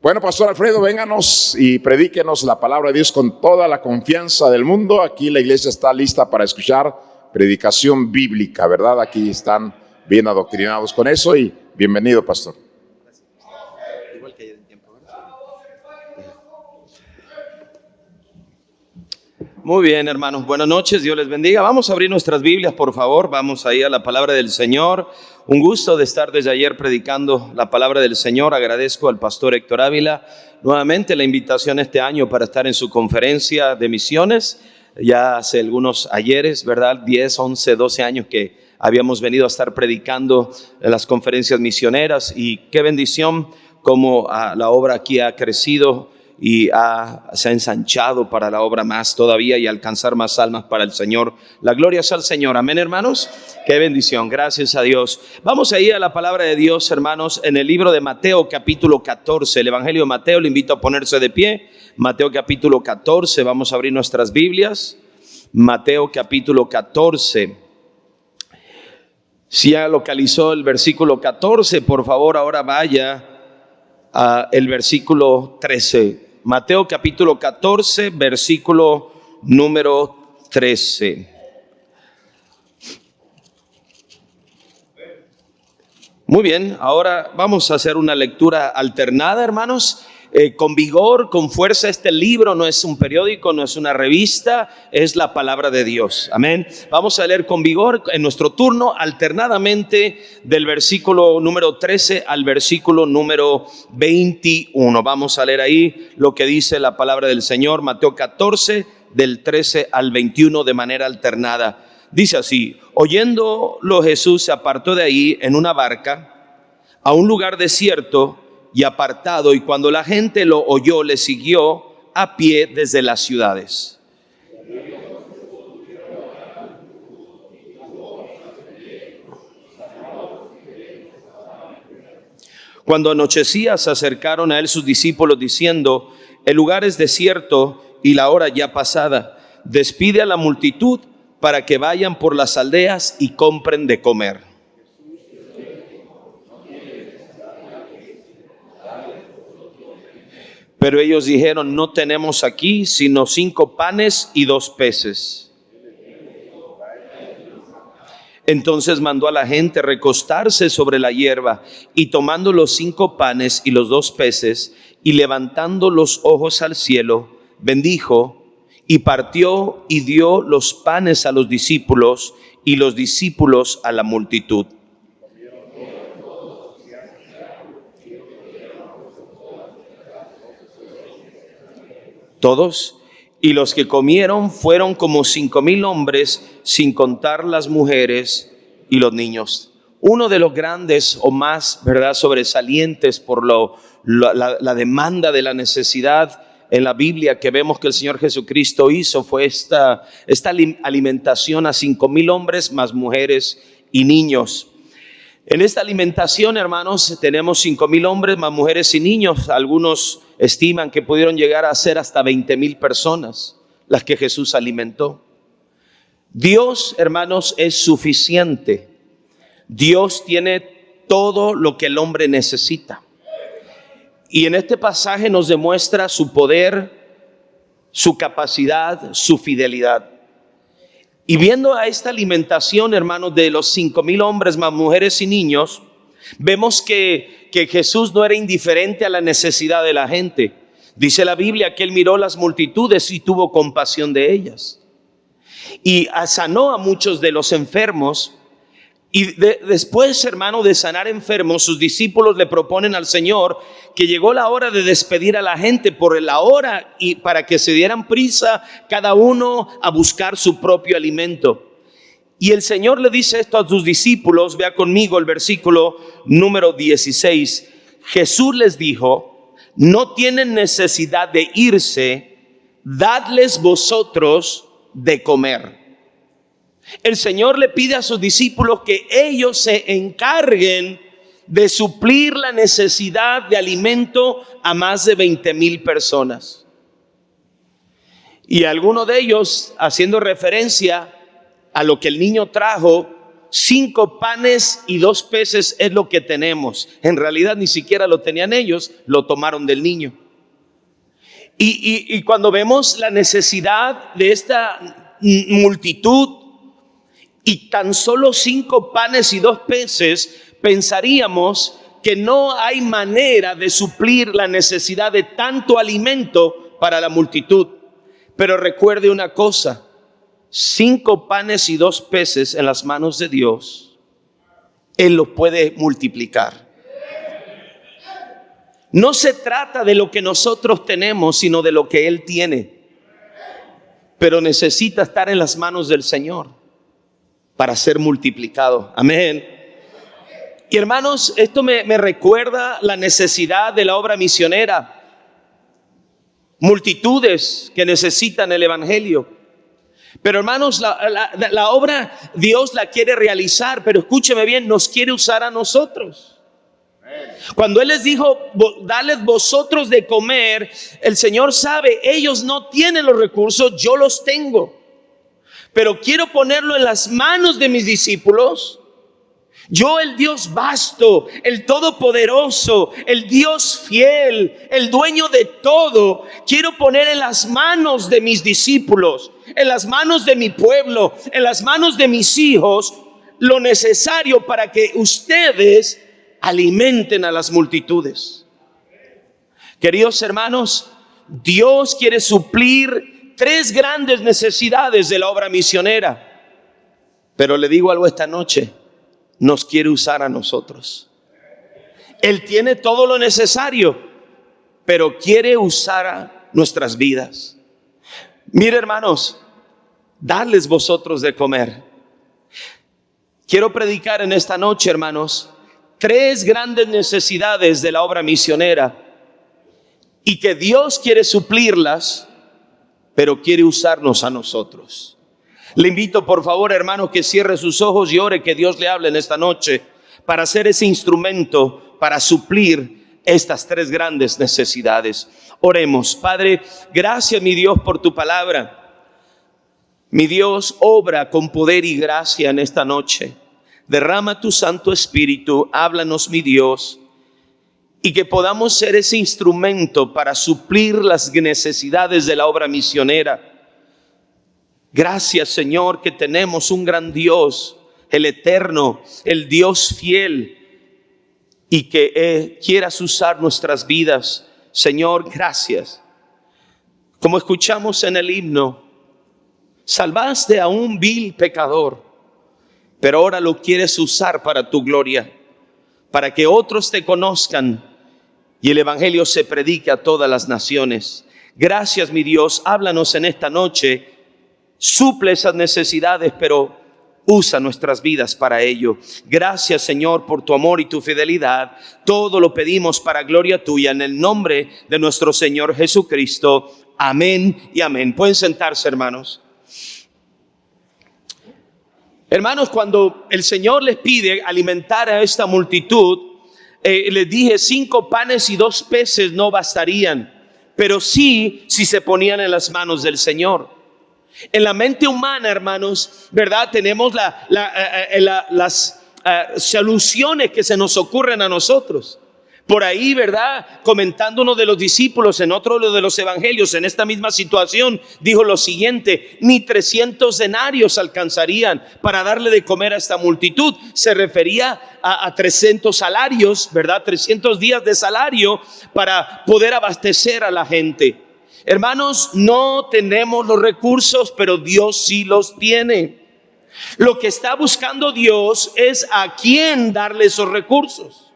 Bueno, Pastor Alfredo, vénganos y predíquenos la palabra de Dios con toda la confianza del mundo. Aquí la iglesia está lista para escuchar predicación bíblica, ¿verdad? Aquí están bien adoctrinados con eso y bienvenido, Pastor. Igual que ayer en tiempo, ¿verdad? Muy bien, hermanos, buenas noches, Dios les bendiga. Vamos a abrir nuestras Biblias, por favor. Vamos ahí a la palabra del Señor. Un gusto de estar desde ayer predicando la palabra del Señor. Agradezco al pastor Héctor Ávila nuevamente la invitación este año para estar en su conferencia de misiones. Ya hace algunos ayeres, ¿verdad? 10, 11, 12 años que habíamos venido a estar predicando en las conferencias misioneras, y qué bendición como la obra aquí ha crecido y se ha ensanchado para la obra más todavía y alcanzar más almas para el Señor. La gloria es al Señor. Amén, hermanos. Qué bendición. Gracias a Dios. Vamos a ir a la palabra de Dios, hermanos, en el libro de Mateo capítulo 14. El Evangelio de Mateo, le invito a ponerse de pie. Mateo capítulo 14. Vamos a abrir nuestras Biblias. Mateo capítulo 14. Si ya localizó el versículo 14, por favor, ahora vaya a el versículo 13. Mateo capítulo 14, versículo número 13. Muy bien, ahora vamos a hacer una lectura alternada, hermanos. Con vigor, con fuerza. Este libro no es un periódico, no es una revista, es la palabra de Dios. Amén. Vamos a leer con vigor en nuestro turno alternadamente del versículo número 13 al versículo número 21. Vamos a leer ahí lo que dice la palabra del Señor. Mateo 14 del 13 al 21 de manera alternada. Dice así: oyéndolo Jesús se apartó de ahí en una barca a un lugar desierto y apartado, y cuando la gente lo oyó, le siguió a pie desde las ciudades. Cuando anochecía, se acercaron a él sus discípulos diciendo: el lugar es desierto y la hora ya pasada. Despide a la multitud para que vayan por las aldeas y compren de comer. Pero ellos dijeron: no tenemos aquí sino 5 panes y 2 peces. Entonces mandó a la gente recostarse sobre la hierba, y tomando los 5 panes y los 2 peces, y levantando los ojos al cielo, bendijo, y partió y dio los panes a los discípulos, y los discípulos a la multitud. Todos, y los que comieron fueron como 5,000 hombres, sin contar las mujeres y los niños. Uno de los grandes o más, ¿verdad?, sobresalientes por la demanda de la necesidad en la Biblia que vemos que el Señor Jesucristo hizo fue esta alimentación a 5,000 hombres más mujeres y niños. En esta alimentación, hermanos, tenemos 5,000 hombres más mujeres y niños. Algunos estiman que pudieron llegar a ser hasta 20,000 personas las que Jesús alimentó. Dios, hermanos, es suficiente. Dios tiene todo lo que el hombre necesita. Y en este pasaje nos demuestra su poder, su capacidad, su fidelidad. Y viendo a esta alimentación, hermanos, de los 5,000 hombres más mujeres y niños, vemos que Jesús no era indiferente a la necesidad de la gente. Dice la Biblia que él miró las multitudes y tuvo compasión de ellas. Y sanó a muchos de los enfermos. Y después, hermano, de sanar enfermos, sus discípulos le proponen al Señor que llegó la hora de despedir a la gente por la hora, y para que se dieran prisa cada uno a buscar su propio alimento. Y el Señor le dice esto a sus discípulos. Vea conmigo el versículo número 16. Jesús les dijo: no tienen necesidad de irse, dadles vosotros de comer. El Señor le pide a sus discípulos que ellos se encarguen de suplir la necesidad de alimento a más de 20,000 personas. Y algunos de ellos, haciendo referencia a lo que el niño trajo, 5 panes y 2 peces es lo que tenemos. En realidad ni siquiera lo tenían ellos, lo tomaron del niño. Y cuando vemos la necesidad de esta multitud y tan solo 5 panes y 2 peces, pensaríamos que no hay manera de suplir la necesidad de tanto alimento para la multitud. Pero recuerde una cosa: 5 panes y 2 peces en las manos de Dios, Él lo puede multiplicar. No se trata de lo que nosotros tenemos, sino de lo que Él tiene. Pero necesita estar en las manos del Señor para ser multiplicado. Amén. Y hermanos, esto me recuerda la necesidad de la obra misionera. Multitudes que necesitan el evangelio. Pero hermanos, la obra Dios la quiere realizar, pero escúcheme bien, nos quiere usar a nosotros. Cuando Él les dijo, dadles vosotros de comer, el Señor sabe, ellos no tienen los recursos, yo los tengo. Pero quiero ponerlo en las manos de mis discípulos. Yo, el Dios vasto, el todopoderoso, el Dios fiel, el dueño de todo, quiero poner en las manos de mis discípulos, en las manos de mi pueblo, en las manos de mis hijos, lo necesario para que ustedes alimenten a las multitudes. Queridos hermanos, Dios quiere suplir 3 grandes necesidades de la obra misionera. Pero le digo algo esta noche: nos quiere usar a nosotros. Él tiene todo lo necesario, pero quiere usar a nuestras vidas. Mire, hermanos, dadles vosotros de comer. Quiero predicar en esta noche, hermanos, 3 grandes necesidades de la obra misionera, y que Dios quiere suplirlas, pero quiere usarnos a nosotros. Le invito, por favor, hermano, que cierre sus ojos y ore que Dios le hable en esta noche para ser ese instrumento para suplir estas 3 grandes necesidades. Oremos. Padre, gracias, mi Dios, por tu palabra. Mi Dios, obra con poder y gracia en esta noche. Derrama tu Santo Espíritu, háblanos, mi Dios, y que podamos ser ese instrumento para suplir las necesidades de la obra misionera. Gracias, Señor, que tenemos un gran Dios, el eterno, el Dios fiel, y que quieras usar nuestras vidas. Señor, gracias. Como escuchamos en el himno, salvaste a un vil pecador, pero ahora lo quieres usar para tu gloria, para que otros te conozcan y el evangelio se predique a todas las naciones. Gracias, mi Dios, háblanos en esta noche. Suple esas necesidades, pero usa nuestras vidas para ello. Gracias, Señor, por tu amor y tu fidelidad. Todo lo pedimos para gloria tuya, en el nombre de nuestro Señor Jesucristo. Amén y amén. Pueden sentarse, hermanos. Hermanos, cuando el Señor les pide alimentar a esta multitud, les dije 5 panes y 2 peces no bastarían, pero sí si se ponían en las manos del Señor. En la mente humana, hermanos, ¿verdad? Tenemos las soluciones que se nos ocurren a nosotros. Por ahí, ¿verdad? Comentando uno de los discípulos en otro de los evangelios, en esta misma situación, dijo lo siguiente: ni 300 denarios alcanzarían para darle de comer a esta multitud. Se refería a 300 salarios, ¿verdad? 300 días de salario para poder abastecer a la gente. Hermanos, no tenemos los recursos, pero Dios sí los tiene. Lo que está buscando Dios es a quién darle esos recursos,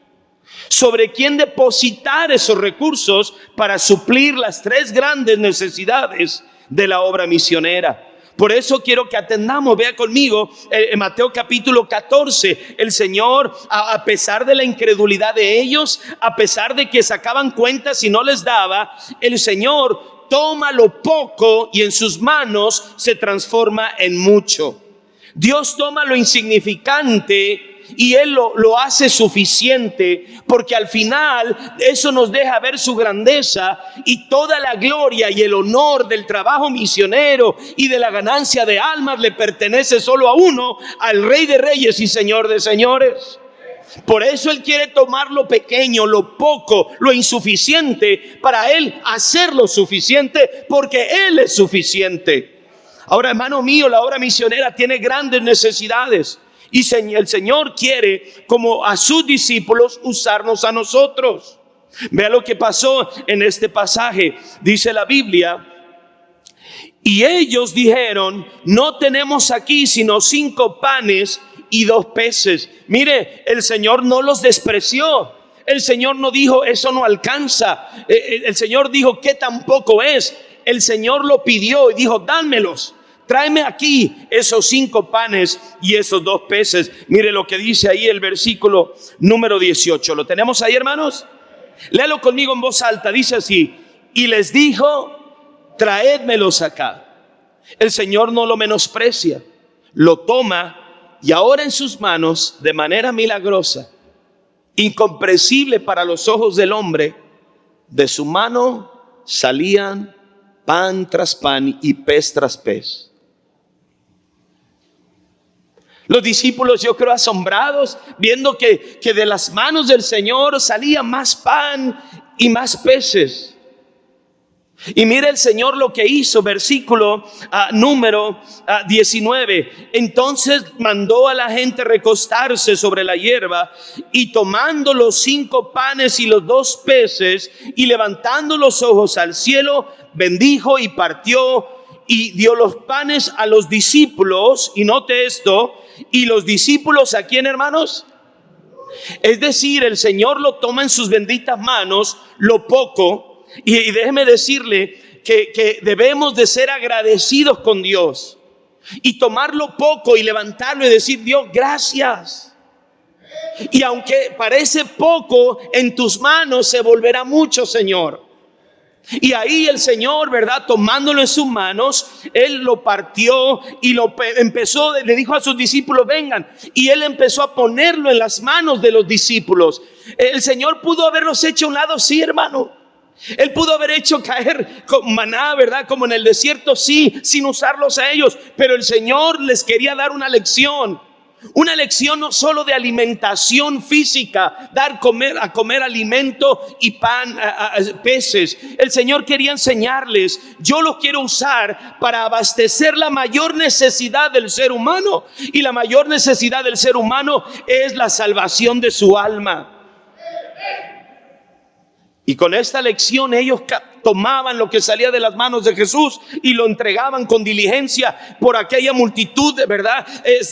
sobre quién depositar esos recursos para suplir las 3 grandes necesidades de la obra misionera. Por eso quiero que atendamos, vea conmigo, en Mateo capítulo 14, el Señor, a pesar de la incredulidad de ellos, a pesar de que sacaban cuentas y no les daba, el Señor toma lo poco y en sus manos se transforma en mucho. Dios toma lo insignificante y Él lo hace suficiente, porque al final eso nos deja ver su grandeza, y toda la gloria y el honor del trabajo misionero y de la ganancia de almas le pertenece solo a uno, al Rey de Reyes y Señor de Señores. Por eso Él quiere tomar lo pequeño, lo poco, lo insuficiente, para Él hacerlo suficiente, porque Él es suficiente. Ahora, hermano mío, la obra misionera tiene grandes necesidades, y el Señor quiere, como a sus discípulos, usarnos a nosotros. Vea lo que pasó en este pasaje. Dice la Biblia: y ellos dijeron, no tenemos aquí sino 5 panes y 2 peces. Mire, el Señor no los despreció. El Señor no dijo, eso no alcanza. El Señor dijo, que tampoco es. El Señor lo pidió y dijo, dámelos. Tráeme aquí esos 5 panes y esos 2 peces. Mire lo que dice ahí el versículo número 18. ¿Lo tenemos ahí, hermanos? Léalo conmigo en voz alta. Dice así: y les dijo, traédmelos acá. El Señor no lo menosprecia, lo toma, y ahora en sus manos, de manera milagrosa, incomprensible para los ojos del hombre, de su mano salían pan tras pan y pez tras pez. Los discípulos, yo creo, asombrados, viendo que de las manos del Señor salía más pan y más peces. Y mire el Señor lo que hizo, versículo número 19. Entonces mandó a la gente recostarse sobre la hierba, y tomando los 5 panes y los 2 peces, y levantando los ojos al cielo, bendijo y partió, y dio los panes a los discípulos. Y note esto: y los discípulos, ¿a quién, hermanos? Es decir, el Señor lo toma en sus benditas manos, lo poco. Y déjeme decirle que debemos de ser agradecidos con Dios, y tomar lo poco y levantarlo y decir, Dios, gracias. Y aunque parece poco, en tus manos se volverá mucho, Señor. Y ahí el Señor, ¿verdad?, tomándolo en sus manos, Él lo partió y lo empezó, le dijo a sus discípulos, vengan. Y Él empezó a ponerlo en las manos de los discípulos. El Señor pudo haberlos hecho a un lado, sí, hermano. Él pudo haber hecho caer con maná, ¿verdad?, como en el desierto, sí, sin usarlos a ellos. Pero el Señor les quería dar una lección no solo de alimentación física, dar a comer alimento y pan, peces. El Señor quería enseñarles, yo los quiero usar para abastecer la mayor necesidad del ser humano. Y la mayor necesidad del ser humano es la salvación de su alma. Y con esta lección ellos tomaban lo que salía de las manos de Jesús y lo entregaban con diligencia por aquella multitud, ¿verdad?,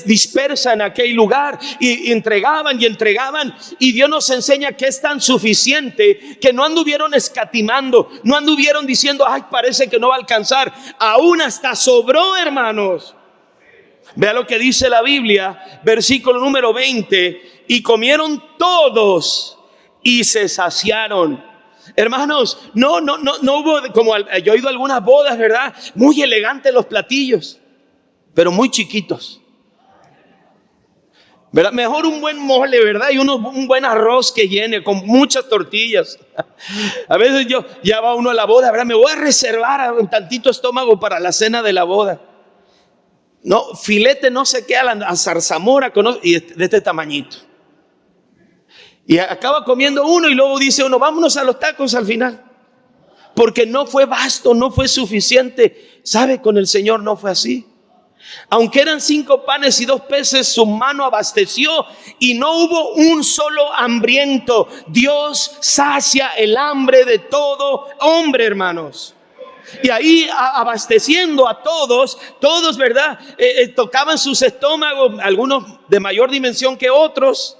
dispersa en aquel lugar, y entregaban y entregaban. Y Dios nos enseña que es tan suficiente que no anduvieron escatimando, no anduvieron diciendo, ay, parece que no va a alcanzar. Aún hasta sobró, hermanos. Vea lo que dice la Biblia, versículo número 20: y comieron todos y se saciaron. Hermanos, no hubo, como yo he ido a algunas bodas, ¿verdad?, muy elegantes los platillos, pero muy chiquitos, ¿verdad? Mejor un buen mole, ¿verdad?, y un buen arroz que llene con muchas tortillas. A veces ya va uno a la boda, ¿verdad?, me voy a reservar un tantito estómago para la cena de la boda. No, filete no sé qué, a zarzamora, y de este tamañito. Y acaba comiendo uno y luego dice uno, vámonos a los tacos al final. Porque no fue vasto, no fue suficiente. ¿Sabe? Con el Señor no fue así. Aunque eran 5 panes y 2 peces, su mano abasteció y no hubo un solo hambriento. Dios sacia el hambre de todo hombre, hermanos. Y ahí abasteciendo a todos, ¿verdad? Tocaban sus estómagos, algunos de mayor dimensión que otros.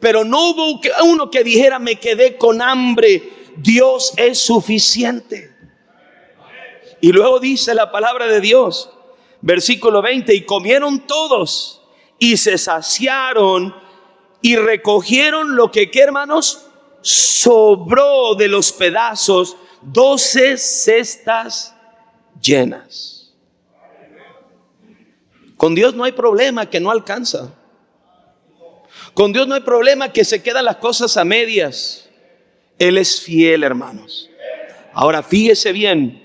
Pero no hubo uno que dijera, me quedé con hambre. Dios es suficiente. Y luego dice la palabra de Dios, versículo 20: y comieron todos y se saciaron y recogieron lo que, ¿qué, hermanos? Sobró de los pedazos, 12 cestas llenas. Con Dios no hay problema que no alcanza. Con Dios no hay problema que se quedan las cosas a medias. Él es fiel, hermanos. Ahora fíjese bien,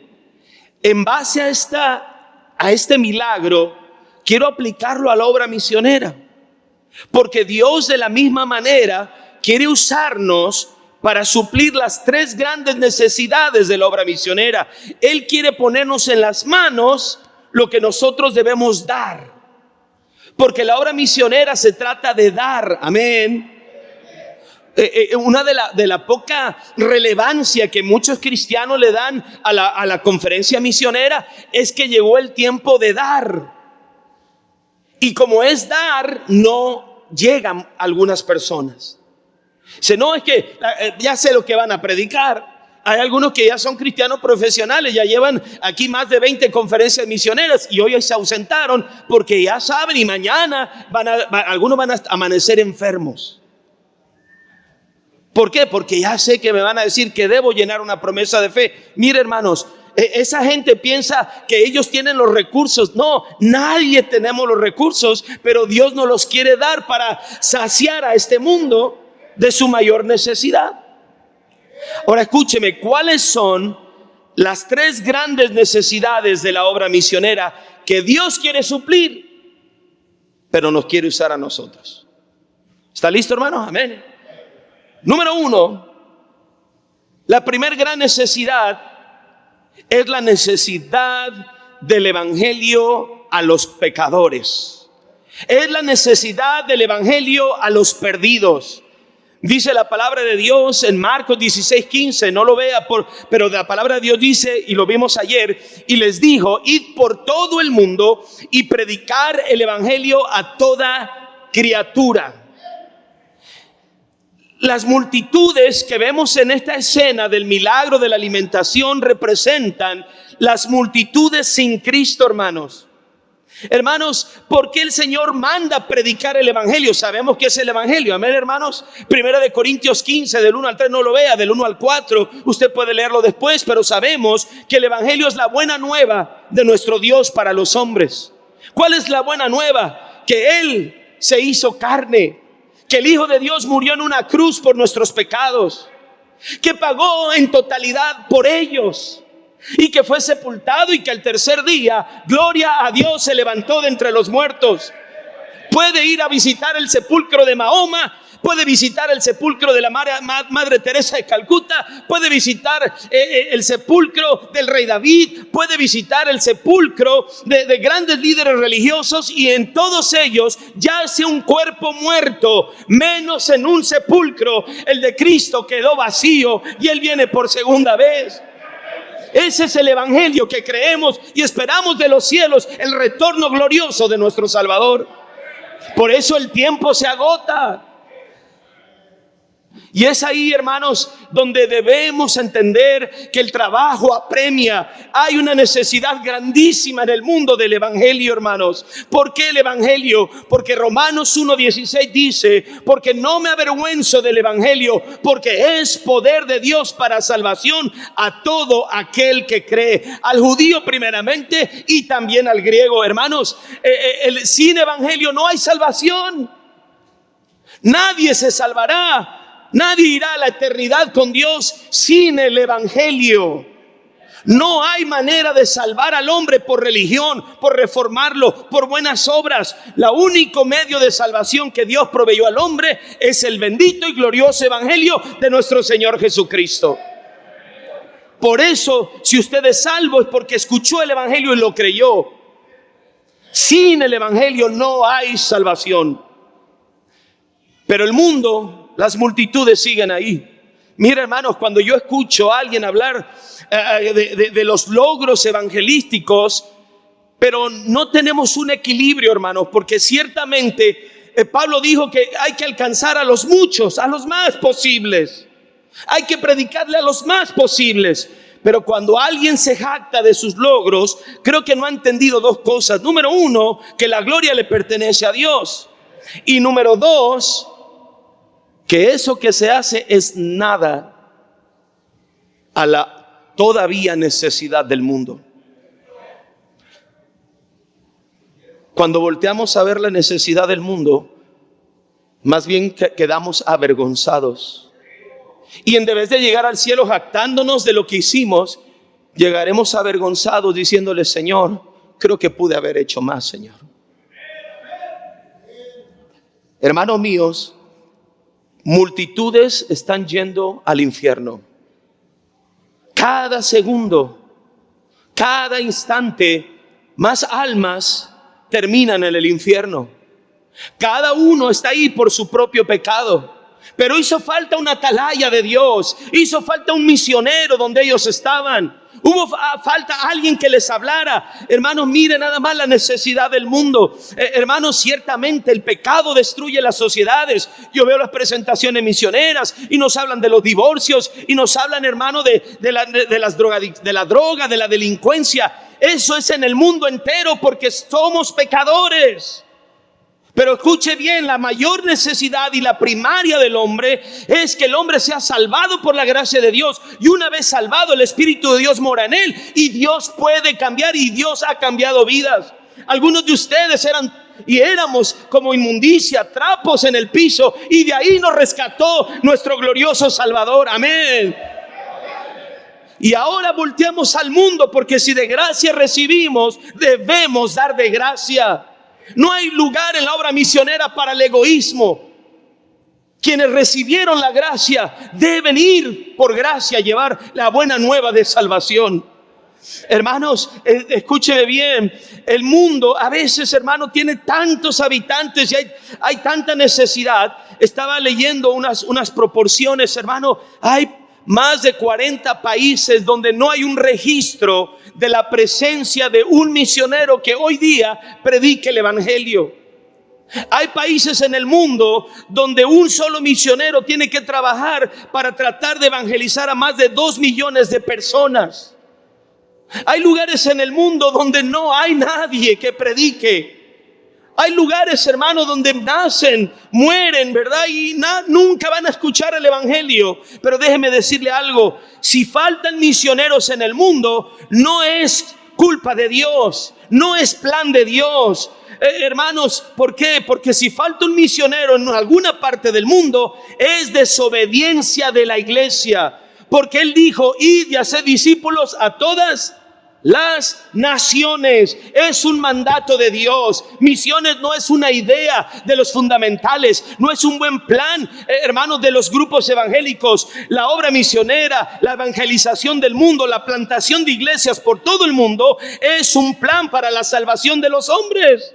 en base a este milagro, quiero aplicarlo a la obra misionera. Porque Dios de la misma manera quiere usarnos para suplir las tres grandes necesidades de la obra misionera. Él quiere ponernos en las manos lo que nosotros debemos dar. Porque la obra misionera se trata de dar, amén. Una de la poca relevancia que muchos cristianos le dan a la conferencia misionera es que llegó el tiempo de dar. Y como es dar, no llegan algunas personas. Si no, es que ya sé lo que van a predicar. Hay algunos que ya son cristianos profesionales, ya llevan aquí más de 20 conferencias misioneras y hoy se ausentaron porque ya saben y mañana algunos van a amanecer enfermos. ¿Por qué? Porque ya sé que me van a decir que debo llenar una promesa de fe. Mire, hermanos, esa gente piensa que ellos tienen los recursos. No, nadie tenemos los recursos, pero Dios nos los quiere dar para saciar a este mundo de su mayor necesidad. Ahora escúcheme, ¿cuáles son las tres grandes necesidades de la obra misionera que Dios quiere suplir, pero nos quiere usar a nosotros? ¿Está listo, hermanos? Amén. Número uno, la primera gran necesidad es la necesidad del evangelio a los pecadores. Es la necesidad del evangelio a los perdidos. Dice la palabra de Dios en Marcos 16:15, no lo vea, pero la palabra de Dios dice, y lo vimos ayer, y les dijo: id por todo el mundo y predicar el evangelio a toda criatura. Las multitudes que vemos en esta escena del milagro de la alimentación representan las multitudes sin Cristo, hermanos. Hermanos, ¿por qué el Señor manda predicar el evangelio? Sabemos que es el evangelio, amén, hermanos. Primera de Corintios 15, del 1 al 3, no lo vea, del 1 al 4, usted puede leerlo después, pero sabemos que el evangelio es la buena nueva de nuestro Dios para los hombres. ¿Cuál es la buena nueva? Que Él se hizo carne, que el Hijo de Dios murió en una cruz por nuestros pecados, que pagó en totalidad por ellos, y que fue sepultado y que al tercer día, gloria a Dios, se levantó de entre los muertos. Puede ir a visitar el sepulcro de Mahoma, puede visitar el sepulcro de la Madre Teresa de Calcuta, puede visitar el sepulcro del rey David, puede visitar el sepulcro de grandes líderes religiosos, y en todos ellos yace un cuerpo muerto, menos en un sepulcro. El de Cristo quedó vacío y Él viene por segunda vez. Ese es el evangelio que creemos y esperamos de los cielos, el retorno glorioso de nuestro Salvador. Por eso el tiempo se agota. Y es ahí, hermanos, donde debemos entender que el trabajo apremia. Hay una necesidad grandísima en el mundo del evangelio, hermanos. ¿Por qué el evangelio? Porque Romanos 1:16 dice: porque no me avergüenzo del evangelio, porque es poder de Dios para salvación a todo aquel que cree, al judío primeramente y también al griego. Hermanos, sin evangelio no hay salvación. Nadie se salvará. Nadie irá a la eternidad con Dios sin el evangelio. No hay manera de salvar al hombre por religión, por reformarlo, por buenas obras. El único medio de salvación que Dios proveyó al hombre es el bendito y glorioso evangelio de nuestro Señor Jesucristo. Por eso, si usted es salvo, es porque escuchó el evangelio y lo creyó. Sin el evangelio no hay salvación. Pero el mundo, las multitudes siguen ahí. Mira, hermanos, cuando yo escucho a alguien hablar de los logros evangelísticos, pero no tenemos un equilibrio, hermanos, porque ciertamente Pablo dijo que hay que alcanzar a los muchos, a los más posibles. Hay que predicarle a los más posibles. Pero cuando alguien se jacta de sus logros, creo que no ha entendido dos cosas. Número uno, que la gloria le pertenece a Dios. Y número dos, que eso que se hace es nada a la todavía necesidad del mundo. Cuando volteamos a ver la necesidad del mundo, más bien quedamos avergonzados. Y en vez de llegar al cielo jactándonos de lo que hicimos, llegaremos avergonzados diciéndole: Señor, creo que pude haber hecho más, Señor. Hermanos míos, multitudes están yendo al infierno. Cada segundo, cada instante, más almas terminan en el infierno. Cada uno está ahí por su propio pecado. Pero hizo falta una atalaya de Dios. Hizo falta un misionero donde ellos estaban. Hubo falta alguien que les hablara. Hermanos, miren nada más la necesidad del mundo. Hermanos, ciertamente el pecado destruye las sociedades. Yo veo las presentaciones misioneras y nos hablan de los divorcios y nos hablan, hermano, de la droga, de la delincuencia. Eso es en el mundo entero porque somos pecadores. Pero escuche bien, la mayor necesidad y la primaria del hombre es que el hombre sea salvado por la gracia de Dios. Y una vez salvado, el Espíritu de Dios mora en él. Y Dios puede cambiar, y Dios ha cambiado vidas. Algunos de ustedes éramos como inmundicia, trapos en el piso. Y de ahí nos rescató nuestro glorioso Salvador. Amén. Y ahora volteamos al mundo, porque si de gracia recibimos, debemos dar de gracia. No hay lugar en la obra misionera para el egoísmo. Quienes recibieron la gracia deben ir por gracia a llevar la buena nueva de salvación. Hermanos, escúcheme bien. El mundo a veces, hermano, tiene tantos habitantes y hay tanta necesidad. Estaba leyendo unas proporciones, hermano. Hay más de 40 países donde no hay un registro de la presencia de un misionero que hoy día predique el evangelio. Hay países en el mundo donde un solo misionero tiene que trabajar para tratar de evangelizar a más de 2 millones de personas. Hay lugares en el mundo donde no hay nadie que predique. Hay lugares, hermanos, donde nacen, mueren, ¿verdad? Y nunca van a escuchar el evangelio. Pero déjeme decirle algo: si faltan misioneros en el mundo, no es culpa de Dios, no es plan de Dios. Hermanos, ¿por qué? Porque si falta un misionero en alguna parte del mundo, es desobediencia de la iglesia. Porque Él dijo: id y haced discípulos a todas las naciones. Es un mandato de Dios. Misiones no es una idea de los fundamentales, no es un buen plan, hermanos, de los grupos evangélicos. La obra misionera, la evangelización del mundo, la plantación de iglesias por todo el mundo es un plan para la salvación de los hombres.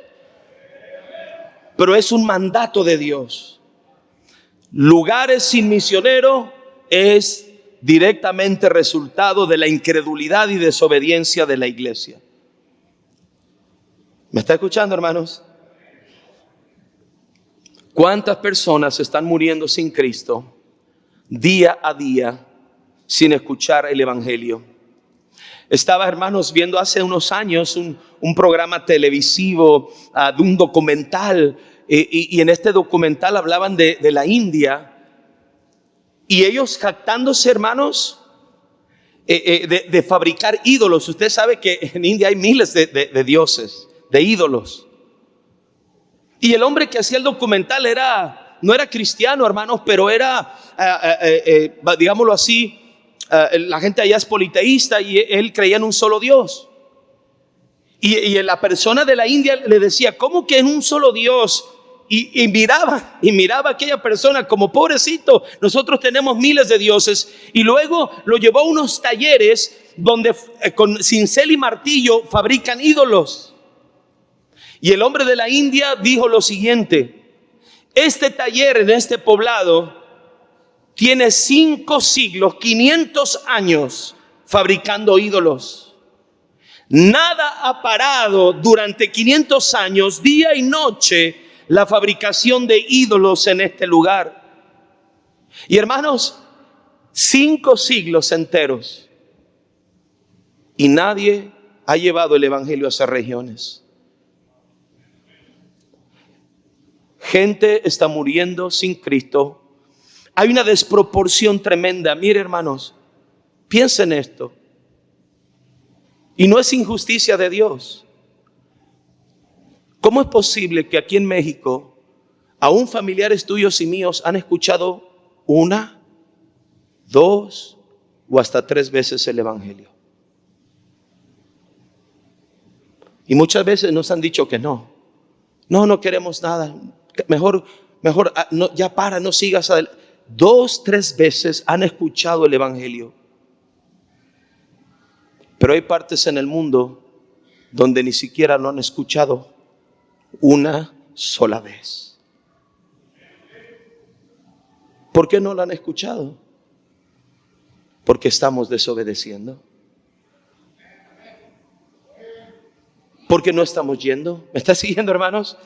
Pero es un mandato de Dios. Lugares sin misionero es directamente resultado de la incredulidad y desobediencia de la iglesia. ¿Me está escuchando, hermanos? ¿Cuántas personas están muriendo sin Cristo día a día sin escuchar el evangelio? Estaba, hermanos, viendo hace unos años un programa televisivo, de un documental, y en este documental hablaban de la India. Y ellos jactándose, hermanos, de fabricar ídolos. Usted sabe que en India hay miles de dioses, de ídolos. Y el hombre que hacía el documental no era cristiano, hermanos, pero era, digámoslo así, la gente allá es politeísta y él creía en un solo Dios. Y la persona de la India le decía: ¿cómo que en un solo Dios? Y miraba a aquella persona como: pobrecito, nosotros tenemos miles de dioses. Y luego lo llevó a unos talleres donde con cincel y martillo fabrican ídolos. Y el hombre de la India dijo lo siguiente: este taller en este poblado tiene 5 siglos, 500 años fabricando ídolos. Nada ha parado durante 500 años, día y noche, la fabricación de ídolos en este lugar. Y hermanos, 5 siglos enteros y nadie ha llevado el evangelio a esas regiones. Gente está muriendo sin Cristo. Hay una desproporción tremenda. Mire, hermanos, piensen esto. Y no es injusticia de Dios. ¿Cómo es posible que aquí en México Aún familiares tuyos y míos han escuchado 1, 2 o hasta 3 veces el evangelio. Y muchas veces nos han dicho que no queremos nada, mejor no, ya para, no sigas adelante. 2, 3 veces han escuchado el evangelio. Pero hay partes en el mundo donde ni siquiera lo han escuchado una sola vez. ¿Por qué no lo han escuchado? Porque estamos desobedeciendo. Porque no estamos yendo. ¿Me está siguiendo, hermanos?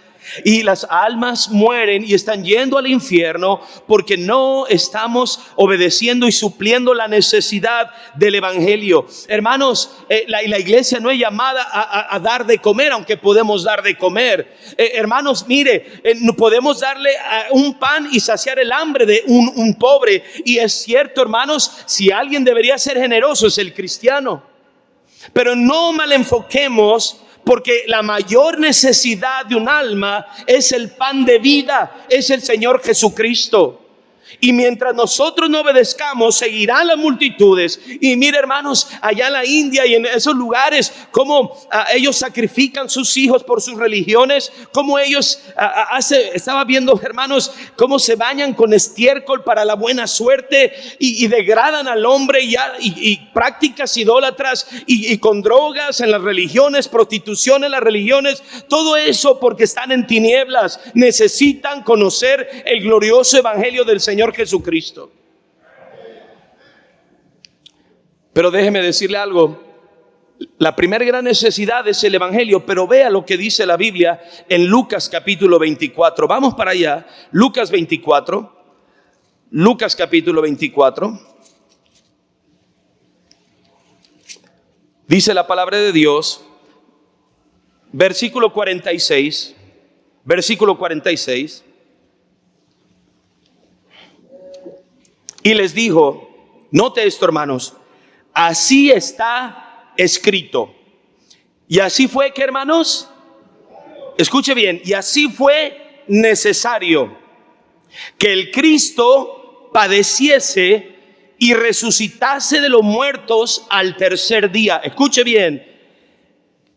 Y las almas mueren y están yendo al infierno porque no estamos obedeciendo y supliendo la necesidad del evangelio. Hermanos, la iglesia no es llamada a dar de comer, aunque podemos dar de comer. Hermanos, mire, podemos darle un pan y saciar el hambre de un pobre. Y es cierto, hermanos, si alguien debería ser generoso es el cristiano. Pero no mal enfoquemos, porque la mayor necesidad de un alma es el pan de vida, es el Señor Jesucristo. Y mientras nosotros no obedezcamos, seguirán las multitudes. Y mire, hermanos, allá en la India y en esos lugares, cómo ellos sacrifican sus hijos por sus religiones, cómo ellos estaba viendo, hermanos, cómo se bañan con estiércol para la buena suerte y degradan al hombre y prácticas idólatras y con drogas en las religiones, prostitución en las religiones, todo eso porque están en tinieblas. Necesitan conocer el glorioso evangelio del Señor Jesucristo. Pero déjeme decirle algo. La primera gran necesidad es el evangelio, pero vea lo que dice la Biblia en Lucas capítulo 24. Vamos para allá. Lucas 24. Lucas capítulo 24. Dice la palabra de Dios, versículo 46. Versículo 46. Y les dijo, note esto, hermanos, así está escrito. Y así fue que, hermanos, escuche bien, y así fue necesario que el Cristo padeciese y resucitase de los muertos al tercer día. Escuche bien,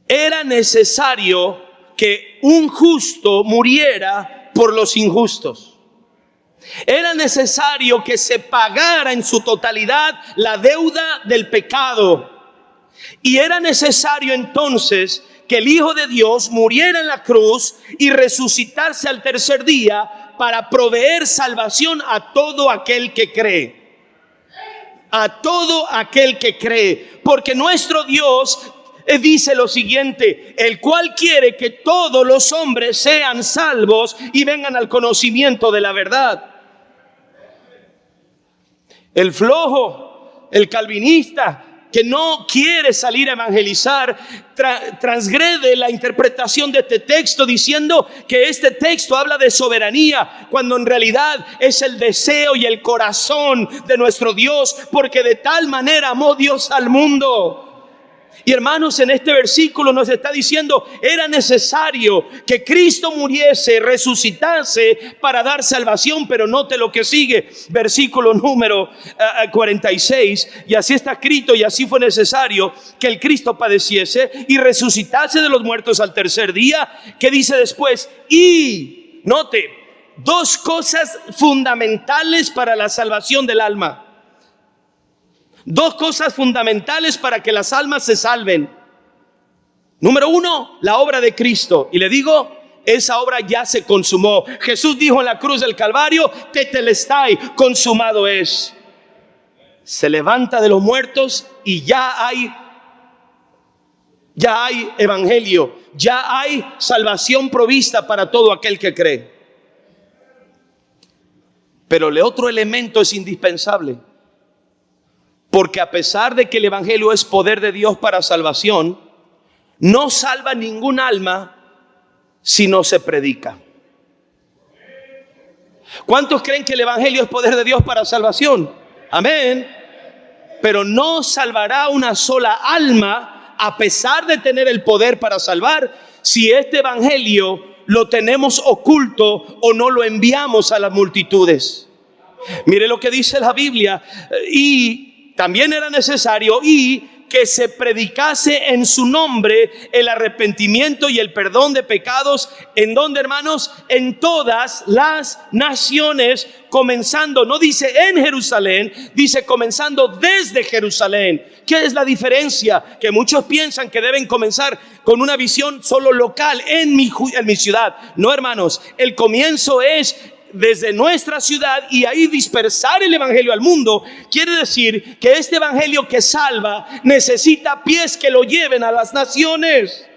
era necesario que un justo muriera por los injustos. Era necesario que se pagara en su totalidad la deuda del pecado. Y era necesario entonces que el Hijo de Dios muriera en la cruz y resucitarse al tercer día para proveer salvación a todo aquel que cree. A todo aquel que cree. Porque nuestro Dios dice lo siguiente: el cual quiere que todos los hombres sean salvos y vengan al conocimiento de la verdad. El flojo, el calvinista que no quiere salir a evangelizar, transgrede la interpretación de este texto diciendo que este texto habla de soberanía, cuando en realidad es el deseo y el corazón de nuestro Dios, porque de tal manera amó Dios al mundo. Y hermanos, en este versículo nos está diciendo, era necesario que Cristo muriese, resucitase para dar salvación. Pero note lo que sigue, versículo número 46. Y así está escrito, y así fue necesario que el Cristo padeciese y resucitase de los muertos al tercer día. ¿Qué dice después? Y, note, dos cosas fundamentales para la salvación del alma. Dos cosas fundamentales para que las almas se salven. Número uno, la obra de Cristo. Y le digo, esa obra ya se consumó. Jesús dijo en la cruz del Calvario, tetelestai, consumado es. Se levanta de los muertos y ya hay evangelio, ya hay salvación provista para todo aquel que cree. Pero el otro elemento es indispensable. Porque a pesar de que el evangelio es poder de Dios para salvación, no salva ningún alma si no se predica. ¿Cuántos creen que el evangelio es poder de Dios para salvación? Amén. Pero no salvará una sola alma, a pesar de tener el poder para salvar, si este evangelio lo tenemos oculto o no lo enviamos a las multitudes. Mire lo que dice la Biblia. Y también era necesario que se predicase en su nombre el arrepentimiento y el perdón de pecados. ¿En dónde, hermanos? En todas las naciones, comenzando, no dice en Jerusalén, dice comenzando desde Jerusalén. ¿Qué es la diferencia? Que muchos piensan que deben comenzar con una visión solo local en mi ciudad. No, hermanos, el comienzo es desde nuestra ciudad y ahí dispersar el evangelio al mundo. Quiere decir que este evangelio que salva necesita pies que lo lleven a las naciones.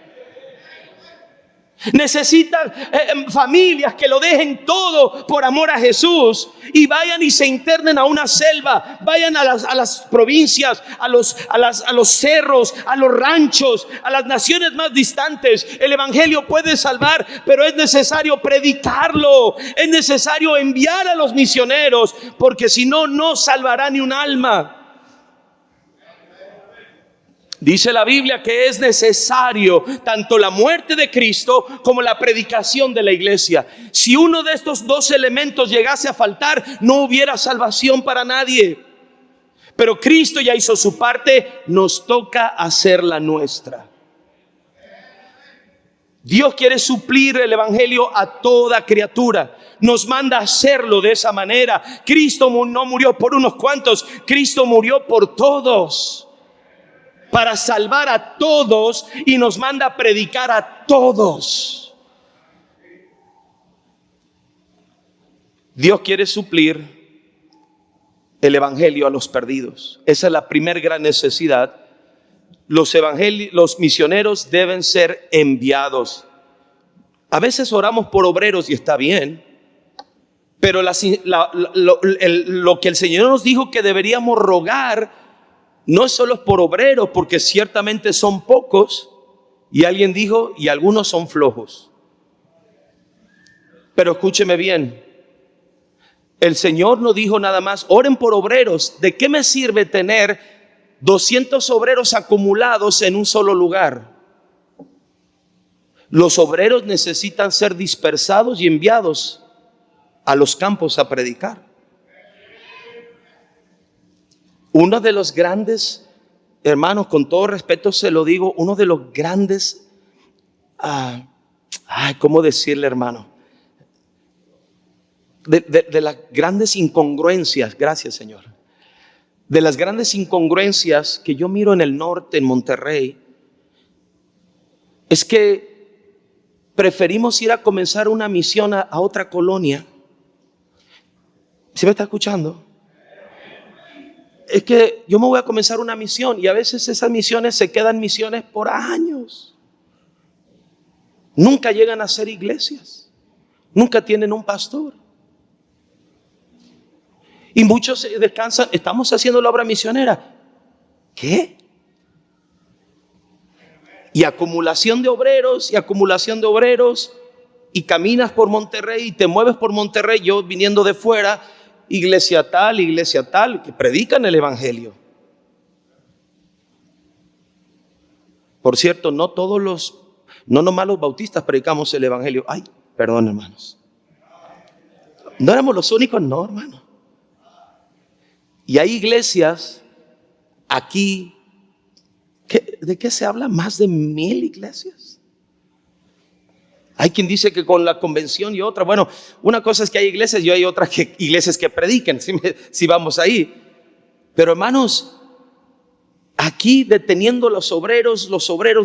Necesita familias que lo dejen todo por amor a Jesús y vayan y se internen a una selva, vayan a las provincias, a los cerros, a los ranchos, a las naciones más distantes. El evangelio puede salvar, pero es necesario predicarlo, es necesario enviar a los misioneros, porque si no, no salvará ni un alma. Dice la Biblia que es necesario tanto la muerte de Cristo como la predicación de la iglesia. Si uno de estos dos elementos llegase a faltar, no hubiera salvación para nadie. Pero Cristo ya hizo su parte, nos toca hacer la nuestra. Dios quiere suplir el evangelio a toda criatura. Nos manda a hacerlo de esa manera. Cristo no murió por unos cuantos, Cristo murió por todos, para salvar a todos, y nos manda a predicar a todos. Dios quiere suplir el evangelio a los perdidos. Esa es la primera gran necesidad. Los misioneros deben ser enviados. A veces oramos por obreros y está bien, pero lo que el Señor nos dijo que deberíamos rogar no es solo por obreros, porque ciertamente son pocos, y alguien dijo, y algunos son flojos. Pero escúcheme bien, el Señor no dijo nada más, oren por obreros. ¿De qué me sirve tener 200 obreros acumulados en un solo lugar? Los obreros necesitan ser dispersados y enviados a los campos a predicar. Uno de los grandes, hermanos, con todo respeto se lo digo, uno de los grandes, ¿cómo decirle, hermano? De las grandes incongruencias, gracias Señor, de las grandes incongruencias que yo miro en el norte, en Monterrey, es que preferimos ir a comenzar una misión a otra colonia. ¿Sí me está escuchando? Es que yo me voy a comenzar una misión y a veces esas misiones se quedan misiones por años. Nunca llegan a ser iglesias. Nunca tienen un pastor. Y muchos se descansan. Estamos haciendo la obra misionera. ¿Qué? Y acumulación de obreros y acumulación de obreros. Y caminas por Monterrey y te mueves por Monterrey. Yo viniendo de fuera, iglesia tal, que predican el evangelio. Por cierto, no nomás los bautistas predicamos el evangelio. Ay, perdón, hermanos. No éramos los únicos, no, hermano. Y hay iglesias aquí, ¿de qué se habla? Más de 1000 iglesias. Hay quien dice que con la convención y otra. Bueno, una cosa es que hay iglesias y hay otras iglesias que prediquen, si vamos ahí. Pero hermanos, aquí deteniendo los obreros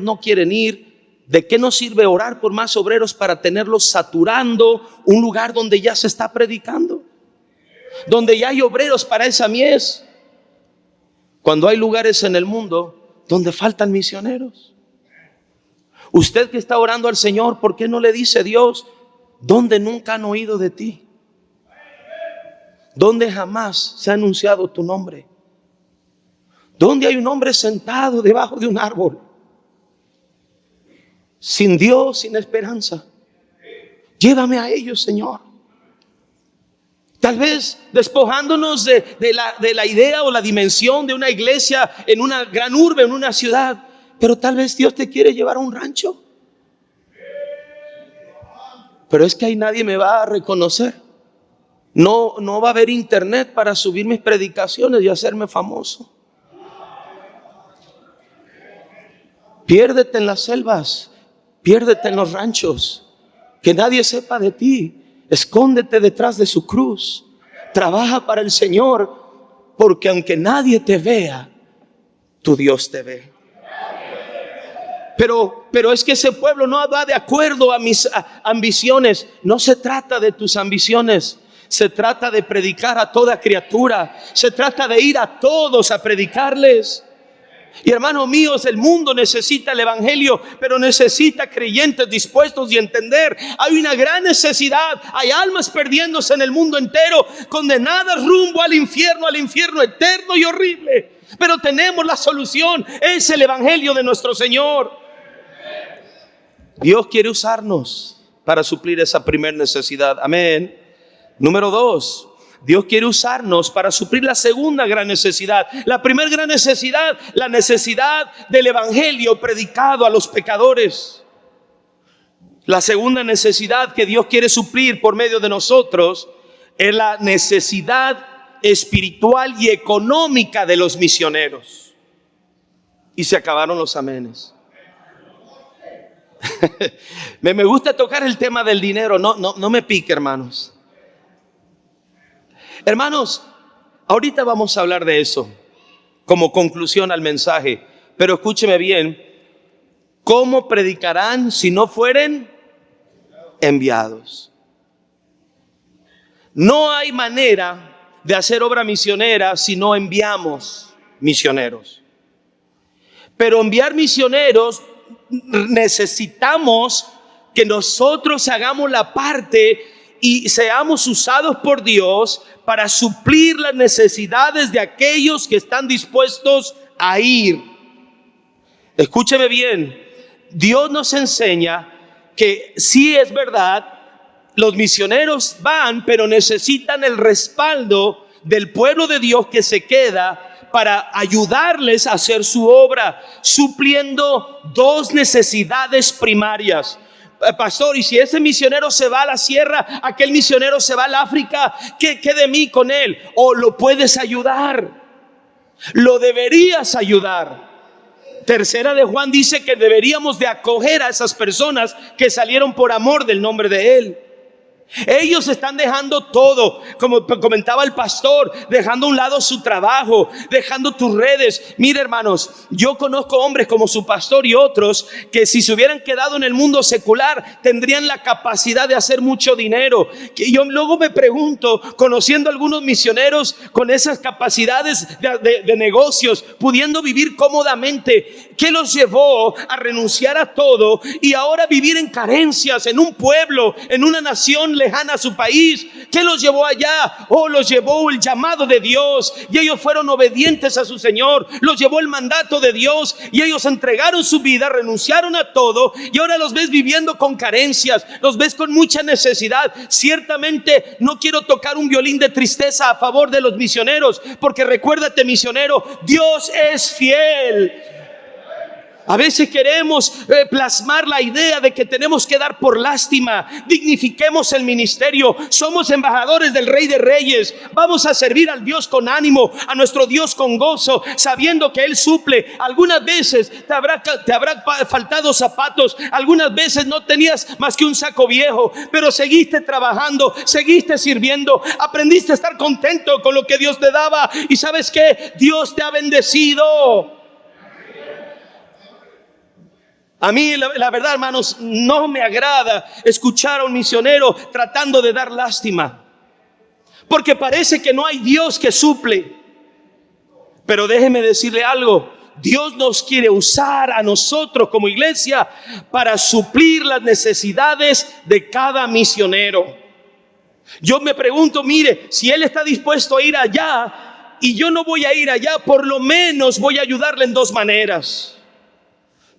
no quieren ir. ¿De qué nos sirve orar por más obreros para tenerlos saturando un lugar donde ya se está predicando? Donde ya hay obreros para esa mies. Cuando hay lugares en el mundo donde faltan misioneros. Usted que está orando al Señor, ¿por qué no le dice Dios, donde nunca han oído de ti? Donde jamás se ha anunciado tu nombre. Donde hay un hombre sentado debajo de un árbol, sin Dios, sin esperanza. Llévame a ellos, Señor. Tal vez despojándonos de la idea o la dimensión de una iglesia en una gran urbe, en una ciudad. Pero tal vez Dios te quiere llevar a un rancho. pero es que ahí nadie me va a reconocer. No va a haber internet para subir mis predicaciones y hacerme famoso. Piérdete en las selvas, piérdete en los ranchos, que nadie sepa de ti. Escóndete detrás de su cruz. Trabaja para el Señor, porque aunque nadie te vea, tu Dios te ve. Pero es que ese pueblo no va de acuerdo a mis ambiciones. No se trata de tus ambiciones. Se trata de predicar a toda criatura. Se trata de ir a todos a predicarles. Y hermanos míos, el mundo necesita el evangelio, pero necesita creyentes dispuestos y entender. Hay una gran necesidad. Hay almas perdiéndose en el mundo entero, condenadas rumbo al infierno eterno y horrible. Pero tenemos la solución. Es el evangelio de nuestro Señor. Dios quiere usarnos para suplir esa primera necesidad. Amén. Número 2. Dios quiere usarnos para suplir la segunda gran necesidad. La primera gran necesidad, la necesidad del evangelio predicado a los pecadores. La segunda necesidad que Dios quiere suplir por medio de nosotros es la necesidad espiritual y económica de los misioneros. Y se acabaron los amenes. Me gusta tocar el tema del dinero. No me pique, hermanos. Hermanos, ahorita vamos a hablar de eso como conclusión al mensaje, pero escúcheme bien. ¿Cómo predicarán si no fueren enviados? No hay manera de hacer obra misionera si no enviamos misioneros. Pero enviar misioneros necesitamos que nosotros hagamos la parte y seamos usados por Dios para suplir las necesidades de aquellos que están dispuestos a ir. Escúcheme bien, Dios nos enseña que sí es verdad, los misioneros van, pero necesitan el respaldo del pueblo de Dios que se queda para ayudarles a hacer su obra, supliendo dos necesidades primarias. Pastor, y si ese misionero se va a la sierra, aquel misionero se va al África, ¿qué de mí con él? O lo puedes ayudar, lo deberías ayudar. Tercera de Juan dice que deberíamos de acoger a esas personas que salieron por amor del nombre de él. Ellos están dejando todo, como comentaba el pastor, dejando a un lado su trabajo, dejando tus redes. Mire, hermanos, yo conozco hombres como su pastor y otros que si se hubieran quedado en el mundo secular tendrían la capacidad de hacer mucho dinero. Que yo luego me pregunto, conociendo a algunos misioneros con esas capacidades de negocios, pudiendo vivir cómodamente, ¿qué los llevó a renunciar a todo y ahora vivir en carencias en un pueblo, en una nación lejana a su país? ¿Qué los llevó allá? Los llevó el llamado de Dios y ellos fueron obedientes a su Señor. Los llevó el mandato de Dios y ellos entregaron su vida, renunciaron a todo y ahora los ves viviendo con carencias, los ves con mucha necesidad. Ciertamente no quiero tocar un violín de tristeza a favor de los misioneros, porque recuérdate, misionero, Dios es fiel. A veces queremos plasmar la idea de que tenemos que dar por lástima. Dignifiquemos el ministerio. Somos embajadores del Rey de Reyes. Vamos a servir al Dios con ánimo, a nuestro Dios con gozo, sabiendo que Él suple. Algunas veces te habrá faltado zapatos. Algunas veces no tenías más que un saco viejo, pero seguiste trabajando, seguiste sirviendo. Aprendiste a estar contento con lo que Dios te daba. Y ¿sabes qué? Dios te ha bendecido. A mí, la verdad, hermanos, no me agrada escuchar a un misionero tratando de dar lástima, porque parece que no hay Dios que suple. Pero déjeme decirle algo: Dios nos quiere usar a nosotros como iglesia para suplir las necesidades de cada misionero. Yo me pregunto, mire, si Él está dispuesto a ir allá y yo no voy a ir allá, por lo menos voy a ayudarle en dos maneras.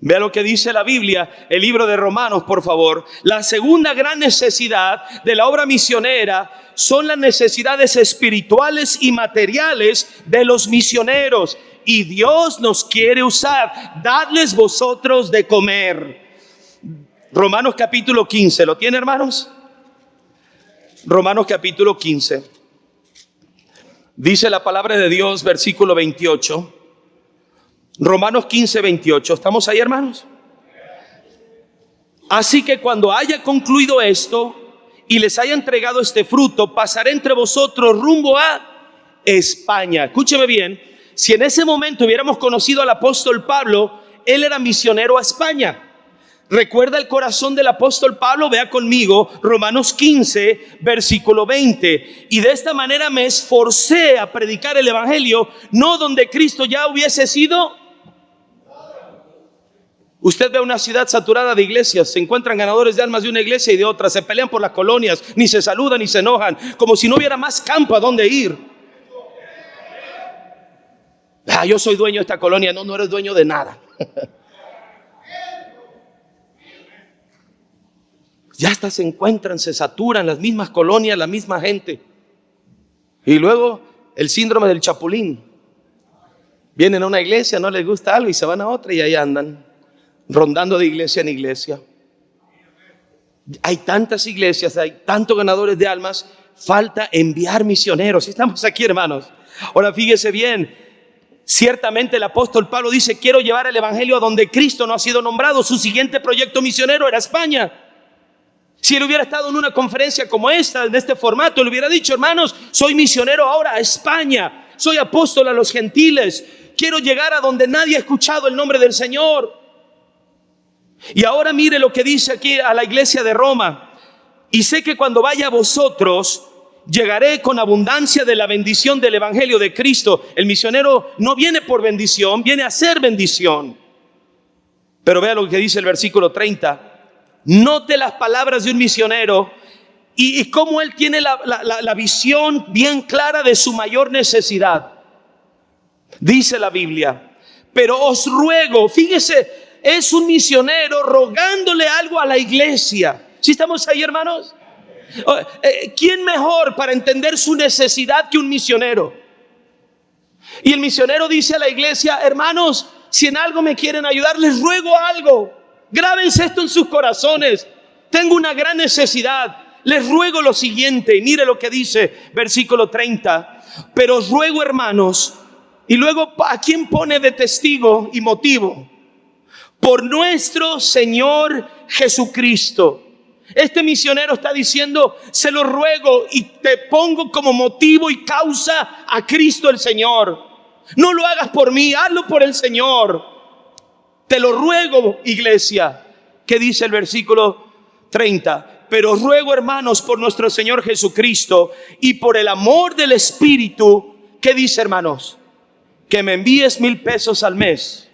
Vea lo que dice la Biblia, el libro de Romanos, por favor. La segunda gran necesidad de la obra misionera son las necesidades espirituales y materiales de los misioneros. Y Dios nos quiere usar. Dadles vosotros de comer. Romanos capítulo 15. ¿Lo tiene, hermanos? Romanos capítulo 15. Dice la palabra de Dios, versículo 28. Romanos 15, 28. ¿Estamos ahí, hermanos? Así que cuando haya concluido esto y les haya entregado este fruto, pasaré entre vosotros rumbo a España. Escúcheme bien, si en ese momento hubiéramos conocido al apóstol Pablo, él era misionero a España. ¿Recuerda el corazón del apóstol Pablo? Vea conmigo Romanos 15, versículo 20. Y de esta manera me esforcé a predicar el evangelio, no donde Cristo ya hubiese sido. Usted ve una ciudad saturada de iglesias, se encuentran ganadores de almas de una iglesia y de otra, se pelean por las colonias, ni se saludan ni se enojan, como si no hubiera más campo a donde ir. Yo soy dueño de esta colonia. No eres dueño de nada. Ya hasta se encuentran, se saturan las mismas colonias, la misma gente. Y luego el síndrome del chapulín. Vienen a una iglesia, no les gusta algo y se van a otra y ahí andan, rondando de iglesia en iglesia. Hay tantas iglesias, hay tantos ganadores de almas, falta enviar misioneros. Estamos aquí, hermanos. Ahora fíjese bien, ciertamente el apóstol Pablo dice: quiero llevar el evangelio a donde Cristo no ha sido nombrado. Su siguiente proyecto misionero era España. Si él hubiera estado en una conferencia como esta, en este formato, él hubiera dicho: hermanos, soy misionero ahora a España, soy apóstol a los gentiles, quiero llegar a donde nadie ha escuchado el nombre del Señor. Y ahora mire lo que dice aquí a la iglesia de Roma: y sé que cuando vaya a vosotros, llegaré con abundancia de la bendición del evangelio de Cristo. El misionero no viene por bendición, viene a ser bendición. Pero vea lo que dice el versículo 30. Note las palabras de un misionero y cómo él tiene la visión bien clara de su mayor necesidad. Dice la Biblia: pero os ruego, fíjese, es un misionero rogándole algo a la iglesia. ¿Sí estamos ahí, hermanos? ¿Quién mejor para entender su necesidad que un misionero? Y el misionero dice a la iglesia: hermanos, si en algo me quieren ayudar, les ruego algo. Grábense esto en sus corazones. Tengo una gran necesidad. Les ruego lo siguiente. Y mire lo que dice versículo 30. Pero os ruego, hermanos, y luego ¿a quién pone de testigo y motivo? Por nuestro Señor Jesucristo. Este misionero está diciendo: se lo ruego y te pongo como motivo y causa a Cristo el Señor. No lo hagas por mí, hazlo por el Señor. Te lo ruego, iglesia. ¿Qué dice el versículo 30? Pero os ruego, hermanos, por nuestro Señor Jesucristo y por el amor del Espíritu. ¿Qué dice, hermanos? Que me envíes 1,000 pesos al mes,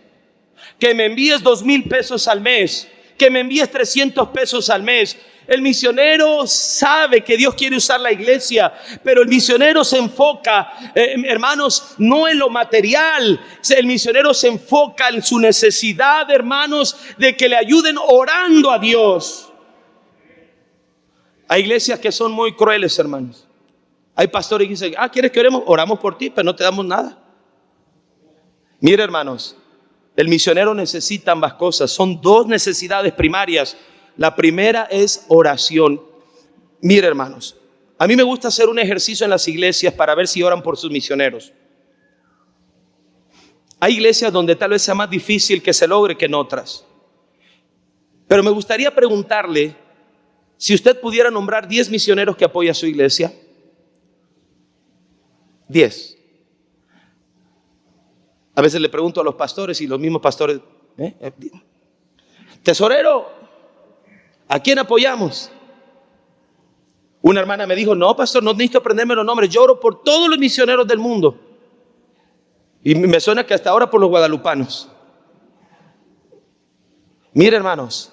que me envíes 2,000 pesos al mes, que me envíes 300 pesos al mes. El misionero sabe que Dios quiere usar la iglesia, pero el misionero se enfoca, hermanos, no en lo material. El misionero se enfoca en su necesidad, hermanos, de que le ayuden orando a Dios. Hay iglesias que son muy crueles, hermanos. Hay pastores que dicen: ¿quieres que oremos? Oramos por ti, pero no te damos nada. Mire, hermanos, el misionero necesita ambas cosas. Son dos necesidades primarias. La primera es oración. Mire, hermanos, a mí me gusta hacer un ejercicio en las iglesias para ver si oran por sus misioneros. Hay iglesias donde tal vez sea más difícil que se logre que en otras. Pero me gustaría preguntarle si usted pudiera nombrar 10 misioneros que apoyan a su iglesia. 10. A veces le pregunto a los pastores y los mismos pastores: tesorero, ¿a quién apoyamos? Una hermana me dijo: no, pastor, no necesito aprenderme los nombres, yo oro por todos los misioneros del mundo. Y me suena que hasta ahora por los guadalupanos. Mire, hermanos,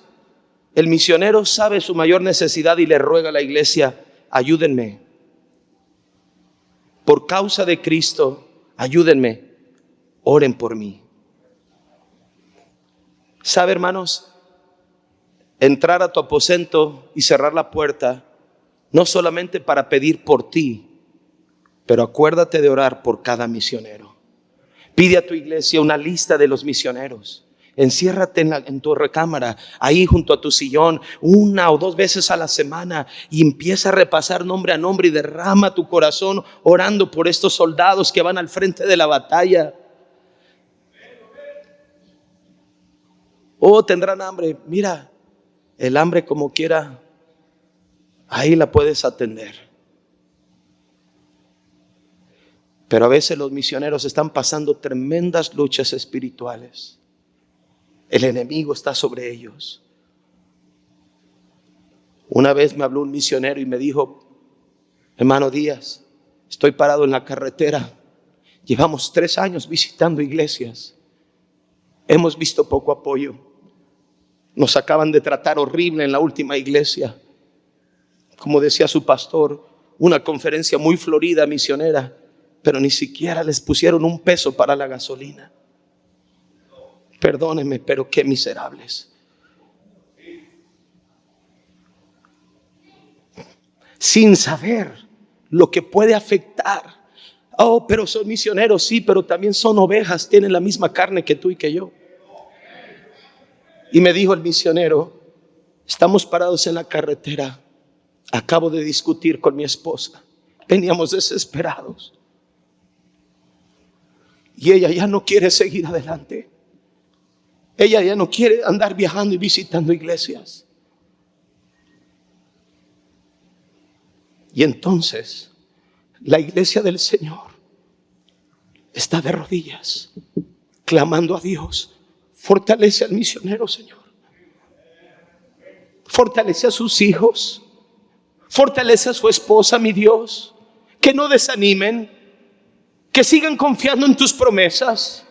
el misionero sabe su mayor necesidad y le ruega a la iglesia: ayúdenme. Por causa de Cristo, ayúdenme, oren por mí. ¿Sabe, hermanos? Entrar a tu aposento y cerrar la puerta, no solamente para pedir por ti, pero acuérdate de orar por cada misionero. Pide a tu iglesia una lista de los misioneros. Enciérrate en tu recámara, ahí junto a tu sillón, 1 o 2 veces a la semana, y empieza a repasar nombre a nombre y derrama tu corazón orando por estos soldados que van al frente de la batalla. Oh, tendrán hambre. Mira, el hambre como quiera, ahí la puedes atender. Pero a veces los misioneros están pasando tremendas luchas espirituales. El enemigo está sobre ellos. Una vez me habló un misionero y me dijo: hermano Díaz, estoy parado en la carretera. Llevamos 3 años visitando iglesias. Hemos visto poco apoyo. Nos acaban de tratar horrible en la última iglesia. Como decía su pastor, una conferencia muy florida misionera, pero ni siquiera les pusieron un peso para la gasolina. Perdónenme, pero qué miserables. Sin saber lo que puede afectar. Oh, pero son misioneros, sí, pero también son ovejas, tienen la misma carne que tú y que yo. Y me dijo el misionero: estamos parados en la carretera, acabo de discutir con mi esposa, veníamos desesperados y ella ya no quiere seguir adelante. Ella ya no quiere andar viajando y visitando iglesias. Y entonces la iglesia del Señor está de rodillas, clamando a Dios: fortalece al misionero, Señor. Fortalece a sus hijos. Fortalece a su esposa, mi Dios. Que no desanimen, que sigan confiando en tus promesas.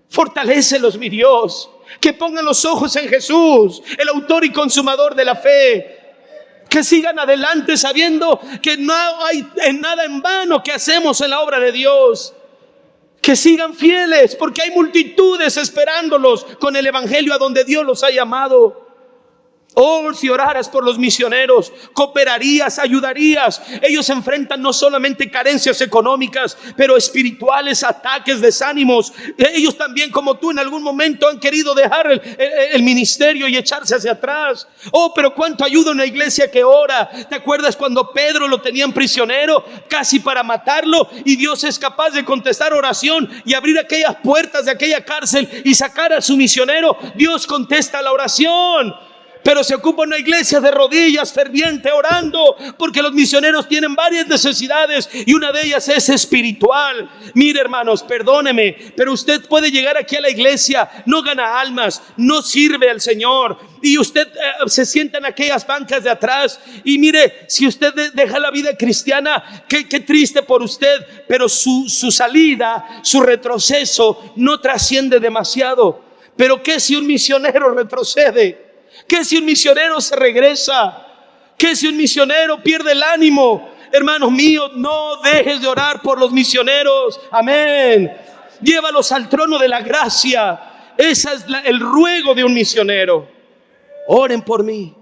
Fortalécelos, mi Dios. Que pongan los ojos en Jesús, el autor y consumador de la fe. Que sigan adelante sabiendo que no hay nada en vano que hacemos en la obra de Dios. Que sigan fieles, porque hay multitudes esperándolos con el evangelio a donde Dios los ha llamado. Oh, si oraras por los misioneros, cooperarías, ayudarías. Ellos enfrentan no solamente carencias económicas, pero espirituales, ataques, desánimos. Ellos también, como tú, en algún momento han querido dejar el ministerio y echarse hacia atrás. Oh, pero cuánto ayuda una iglesia que ora. ¿Te acuerdas cuando Pedro lo tenían prisionero, casi para matarlo? Y Dios es capaz de contestar oración y abrir aquellas puertas de aquella cárcel y sacar a su misionero. Dios contesta la oración. Pero se ocupa una iglesia de rodillas, ferviente, orando, porque los misioneros tienen varias necesidades y una de ellas es espiritual. Mire, hermanos, perdóneme, pero usted puede llegar aquí a la iglesia, no gana almas, no sirve al Señor, y usted se sienta en aquellas bancas de atrás. Y mire, si usted deja la vida cristiana, qué triste por usted, pero su salida, su retroceso no trasciende demasiado. Pero ¿qué si un misionero retrocede? ¿Qué si un misionero se regresa? ¿Qué si un misionero pierde el ánimo? Hermanos míos, no dejes de orar por los misioneros. Amén. Llévalos al trono de la gracia. Ese es el ruego de un misionero. Oren por mí.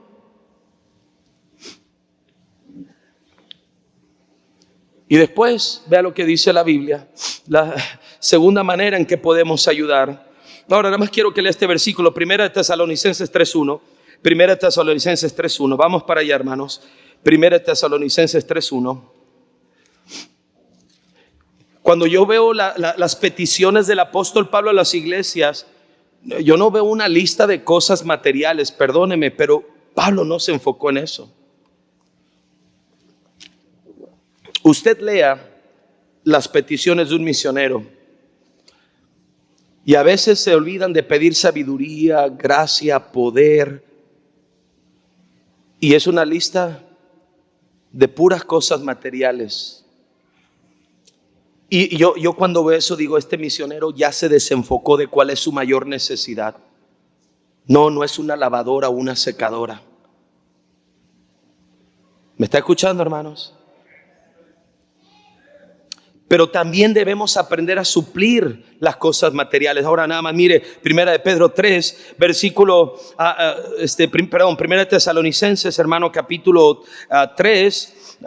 Y después, vea lo que dice la Biblia. La segunda manera en que podemos ayudar. Ahora nada más quiero que lea este versículo, 1 Tesalonicenses 3:1. 1 Tesalonicenses 3:1. Vamos para allá, hermanos. 1 Tesalonicenses 3:1. Cuando yo veo las peticiones del apóstol Pablo a las iglesias, yo no veo una lista de cosas materiales, perdóneme, pero Pablo no se enfocó en eso. Usted lea las peticiones de un misionero y a veces se olvidan de pedir sabiduría, gracia, poder. Y es una lista de puras cosas materiales. Y yo cuando veo eso digo, este misionero ya se desenfocó de cuál es su mayor necesidad. No es una lavadora o una secadora. ¿Me está escuchando, hermanos? Pero también debemos aprender a suplir las cosas materiales. Ahora nada más mire, 1 de Pedro 3, versículo, 1 Tesalonicenses, hermano, capítulo 3,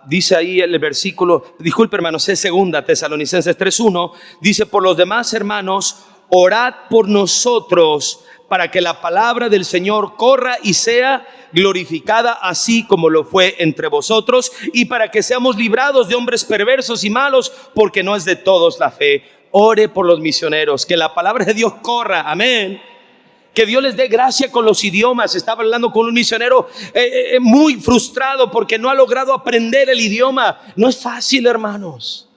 dice ahí el versículo, disculpe hermanos, es 2 Tesalonicenses 3:1, dice: por los demás, hermanos, orad por nosotros para que la palabra del Señor corra y sea glorificada así como lo fue entre vosotros, y para que seamos librados de hombres perversos y malos, porque no es de todos la fe. Ore por los misioneros, que la palabra de Dios corra, amén. Que Dios les dé gracia con los idiomas. Estaba hablando con un misionero muy frustrado porque no ha logrado aprender el idioma. No es fácil, hermanos.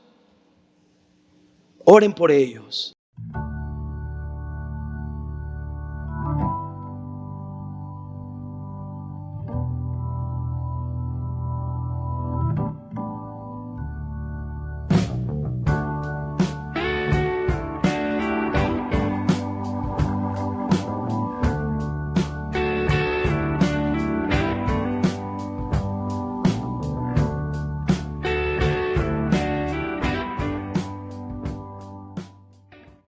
Oren por ellos.